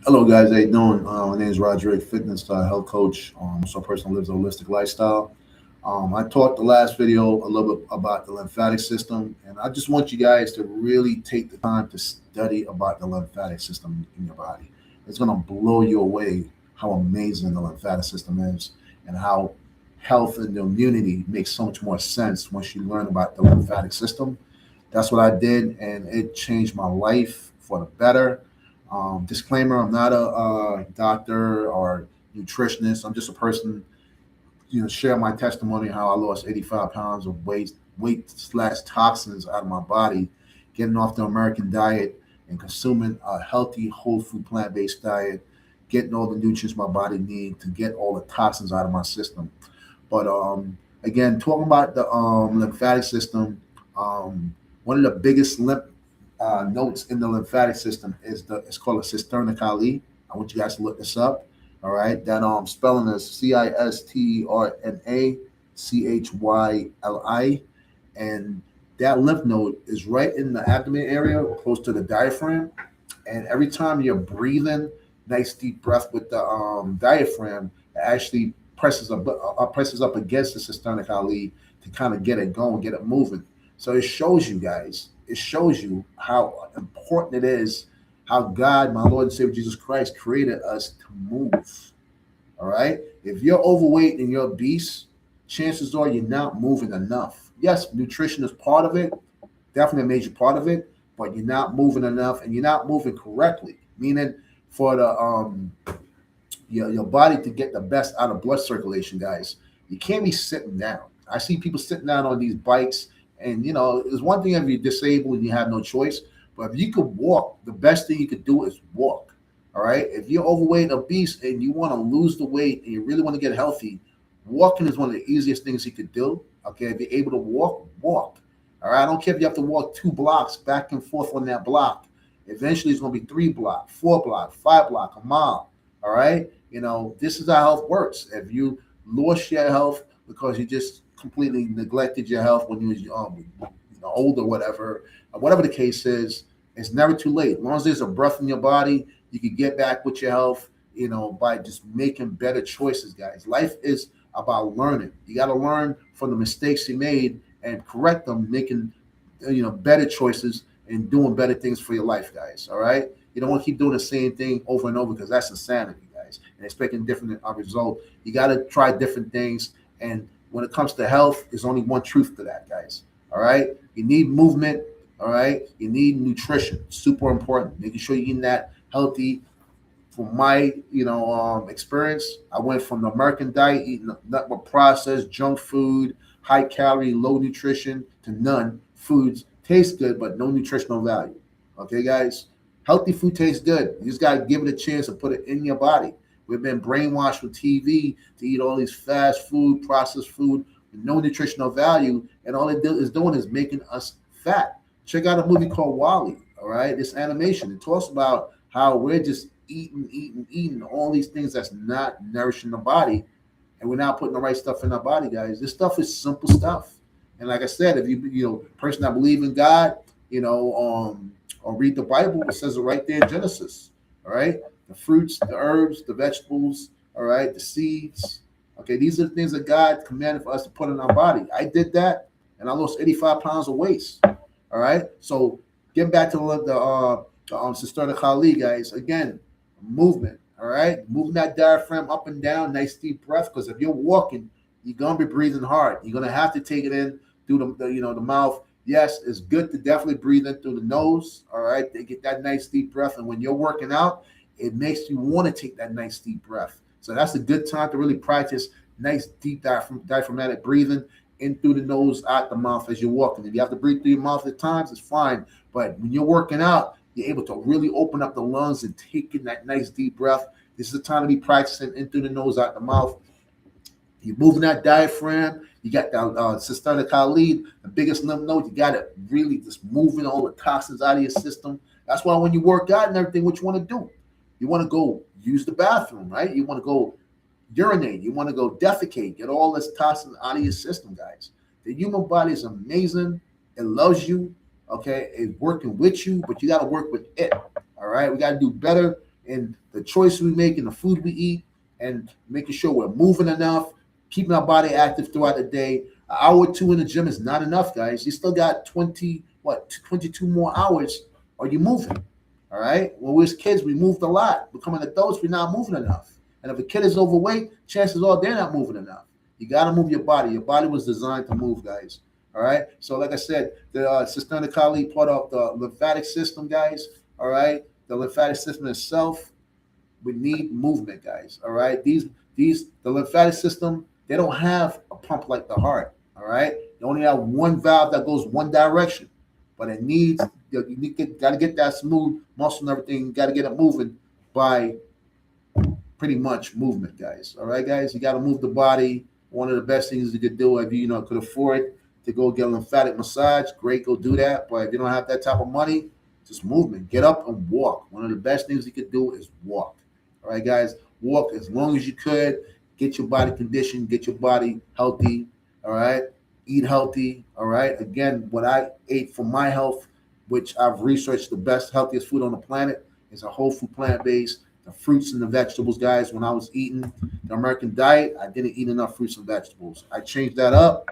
Hello, guys. How you doing? My name is Roderick, fitness health coach. So a person who lives a holistic lifestyle. I talked the last video a little bit about the lymphatic system, and I just want you guys to really take the time to study about the lymphatic system in your body. It's going to blow you away how amazing the lymphatic system is, and how health and immunity makes so much more sense once you learn about the lymphatic system. That's what I did, and it changed my life for the better. Disclaimer: I'm not a doctor or nutritionist. I'm just a person, share my testimony how I lost 85 pounds of weight slash toxins out of my body, getting off the American diet and consuming a healthy, whole food, plant based diet, getting all the nutrients my body needs to get all the toxins out of my system. But again, talking about the lymphatic system, one of the biggest lymph notes in the lymphatic system is it's called a cisterna chyli. I want you guys to look this up. All right, that spelling is cisterna, and that lymph node is right in the abdomen area, close to the diaphragm. And every time you're breathing, nice deep breath with the diaphragm, it actually presses up against the cisterna chyli to kind of get it going, get it moving. So it shows you guys, it shows you how important it is, how God, my Lord and Savior Jesus Christ, created us to move. All right. If you're overweight and you're obese, chances are you're not moving enough. Yes, nutrition is part of it, definitely a major part of it, but you're not moving enough and you're not moving correctly. Meaning for the your body to get the best out of blood circulation, guys, you can't be sitting down. I see people sitting down on these bikes, and it's one thing if you're disabled and you have no choice, but if you could walk, the best thing you could do is walk. All right. If you're overweight, obese, and you want to lose the weight and you really want to get healthy, walking is one of the easiest things you could do. Okay. If you're able to walk, walk. All right. I don't care if you have to walk 2 blocks back and forth on that block. Eventually, it's going to be 3 block, 4 block, 5 block, a mile. All right. This is how health works. If you lost your health because you just completely neglected your health when you was older, whatever the case is, it's never too late. As long as there's a breath in your body, you can get back with your health, by just making better choices, guys. Life is about learning. You got to learn from the mistakes you made and correct them, making, better choices and doing better things for your life, guys. All right. You don't want to keep doing the same thing over and over because that's insanity, guys, and expecting different result. You got to try different things. And when it comes to health, there's only one truth to that, guys. All right. You need movement. All right. You need nutrition. Super important. Making sure you're eating that healthy. From my, experience, I went from the American diet, eating nothing but processed junk food, high calorie, low nutrition, to none. Foods taste good, but no nutritional value. Okay, guys? Healthy food tastes good. You just got to give it a chance to put it in your body. We've been brainwashed with TV to eat all these fast food, processed food with no nutritional value, and all it is doing is making us fat. Check out a movie called Wally. All right, this animation. It talks about how we're just eating all these things that's not nourishing the body, and we're not putting the right stuff in our body, guys. This stuff is simple stuff. And like I said, if person that believe in God, or read the Bible, it says it right there in Genesis. All right, the fruits, the herbs, the vegetables. All right, the seeds. Okay, these are the things that God commanded for us to put in our body. I did that, and I lost 85 pounds of waste. All right, so getting back to the cisterna chyli, guys. Again, movement. All right, moving that diaphragm up and down, nice deep breath. Because if you're walking, you're gonna be breathing hard. You're gonna have to take it in through the mouth. Yes, it's good to definitely breathe in through the nose. All right, they get that nice deep breath, and when you're working out, it makes you want to take that nice deep breath. So that's a good time to really practice nice deep diaphragmatic breathing in through the nose, out the mouth as you're walking. If you have to breathe through your mouth at times, it's fine. But when you're working out, you're able to really open up the lungs and take in that nice deep breath. This is the time to be practicing in through the nose, out the mouth. You're moving that diaphragm. You got the cisterna chyli, the biggest lymph node. You got it really just moving all the toxins out of your system. That's why when you work out and everything, what you want to do, you want to go use the bathroom, right? You want to go urinate. You want to go defecate. Get all this toxins out of your system, guys. The human body is amazing. It loves you. Okay, it's working with you, but you got to work with it. All right, we got to do better in the choices we make and the food we eat, and making sure we're moving enough, keeping our body active throughout the day. An hour or two in the gym is not enough, guys. You still got 22 more hours. Are you moving? All right. When we was kids, we moved a lot. Becoming adults, we're not moving enough. And if a kid is overweight, chances are they're not moving enough. You got to move your body. Your body was designed to move, guys. All right. So, like I said, the cisterna chyli, part of the lymphatic system, guys. All right. The lymphatic system itself, we need movement, guys. All right. The lymphatic system, they don't have a pump like the heart. All right. They only have one valve that goes one direction, but it needs, you got to get that smooth muscle and everything. You got to get it moving by pretty much movement, guys. All right, guys. You got to move the body. One of the best things you could do if you could afford to go get a lymphatic massage, great, go do that. But if you don't have that type of money, just movement. Get up and walk. One of the best things you could do is walk. All right, guys. Walk as long as you could. Get your body conditioned. Get your body healthy. All right. Eat healthy. All right. Again, what I ate for my health, which I've researched the best, healthiest food on the planet, is a whole food plant-based. The fruits and the vegetables, guys. When I was eating the American diet, I didn't eat enough fruits and vegetables. I changed that up.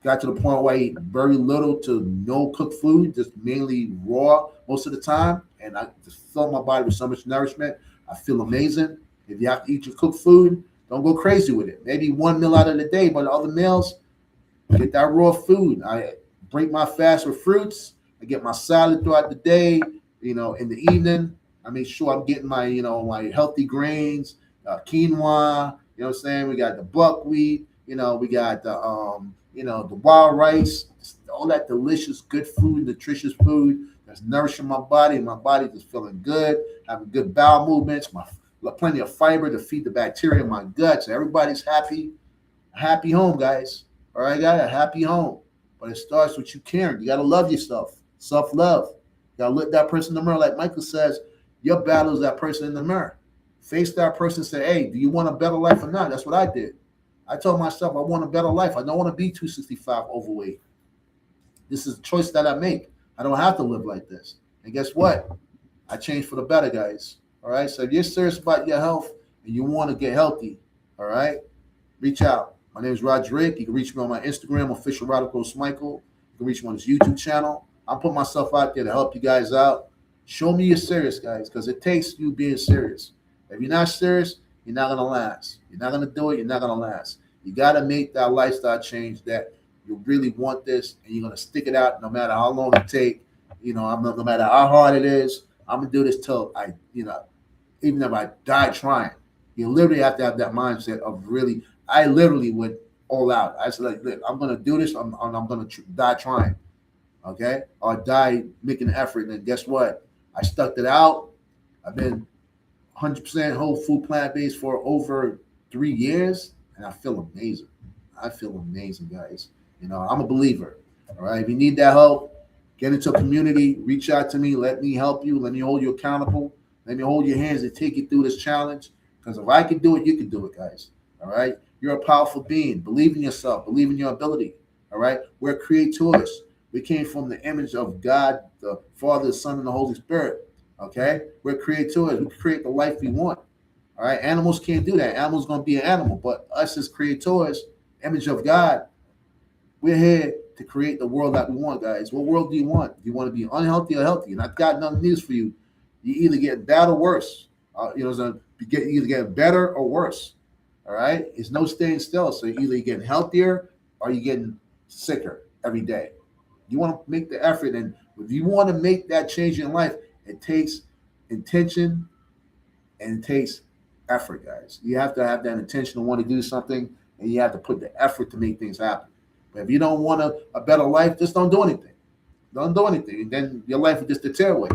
Got to the point where I eat very little to no cooked food, just mainly raw most of the time. And I just fill my body with so much nourishment. I feel amazing. If you have to eat your cooked food, don't go crazy with it. Maybe one meal out of the day, but the other meals, get that raw food. I break my fast with fruits. I get my salad throughout the day. In the evening, I make sure I'm getting my, my healthy grains, quinoa. You know what I'm saying? We got the buckwheat. We got the wild rice. All that delicious, good food, nutritious food that's nourishing my body. My body just feeling good, having good bowel movements. Plenty of fiber to feed the bacteria in my gut. So everybody's happy. A happy home, guys. All right, guys, a happy home. But it starts with you caring. You got to love yourself. Self-love. You got to look that person in the mirror. Like Michael says, your battle is that person in the mirror. Face that person and say, hey, do you want a better life or not? That's what I did. I told myself I want a better life. I don't want to be 265 overweight. This is a choice that I make. I don't have to live like this. And guess what? I changed for the better, guys. All right. So if you're serious about your health and you want to get healthy, all right, reach out. My name is Roderick. You can reach me on my Instagram, official Radicals Michael. You can reach me on this YouTube channel. I'm putting myself out there to help you guys out. Show me you're serious, guys, because it takes you being serious. If you're not serious, you're not going to last. You're not going to do it. You're not going to last. You got to make that lifestyle change that you really want this, and you're going to stick it out no matter how long it takes. No matter how hard it is, I'm going to do this till even if I die trying. You literally have to have that mindset of really, I literally went all out. I said, look, I'm going to do this. I'm going to die trying. Okay? Or die making an effort. And guess what? I stuck it out. I've been 100% whole food plant-based for over 3 years, and I feel amazing. I feel amazing, guys. I'm a believer. All right? If you need that help, get into a community, reach out to me, let me help you, let me hold you accountable, let me hold your hands and take you through this challenge. Because if I can do it, you can do it, guys. All right? You're a powerful being. Believe in yourself. Believe in your ability. All right? We're creators. We came from the image of God, the Father, the Son, and the Holy Spirit. Okay? We're creators. We create the life we want. All right? Animals can't do that. Animals going to be an animal. But us as creators, image of God, we're here to create the world that we want, guys. What world do you want? Do you want to be unhealthy or healthy? And I've got nothing news for you. You either get bad or worse. You either get better or worse. All right? It's no staying still. So you're either getting healthier or you're getting sicker every day. You want to make the effort. And if you want to make that change in life, it takes intention and it takes effort, guys. You have to have that intention to want to do something, and you have to put the effort to make things happen. But if you don't want a better life, just don't do anything. Don't do anything. And then your life will just deteriorate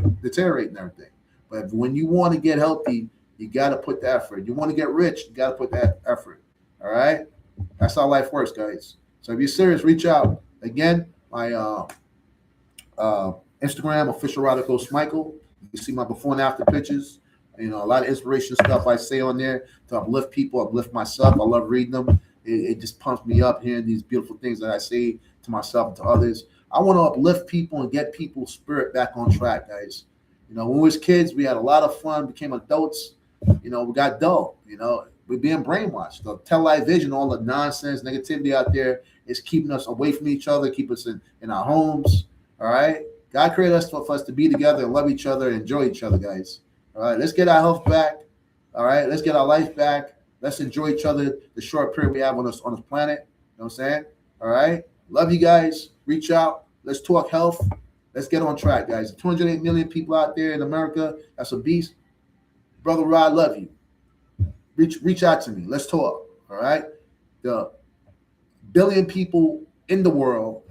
and everything. But when you want to get healthy, you got to put the effort. You want to get rich, you got to put that effort. All right? That's how life works, guys. So if you're serious, reach out. Again, my Instagram, official Radicals Michael. You can see my before and after pictures. A lot of inspiration stuff I say on there to uplift people, uplift myself. I love reading them. It just pumps me up hearing these beautiful things that I say to myself and to others. I want to uplift people and get people's spirit back on track, guys. You know, when we was kids, we had a lot of fun, became adults, you know, we got dull, you know, we're being brainwashed. The television, all the nonsense, negativity out there is keeping us away from each other, keep us in our homes. All right. God created us for us to be together and love each other and enjoy each other, guys. All right. Let's get our health back. All right. Let's get our life back. Let's enjoy each other the short period we have on this planet. You know what I'm saying? All right. Love you guys. Reach out. Let's talk health. Let's get on track, guys. 208 million people out there in America. That's a beast. Brother Rod, love you. Reach out to me. Let's talk. All right. The billion people in the world,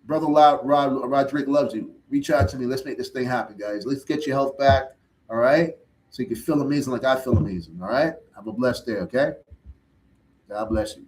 Brother Roderick loves you. Reach out to me. Let's make this thing happen, guys. Let's get your health back. All right. So you can feel amazing like I feel amazing. All right. Have a blessed day. Okay. God bless you.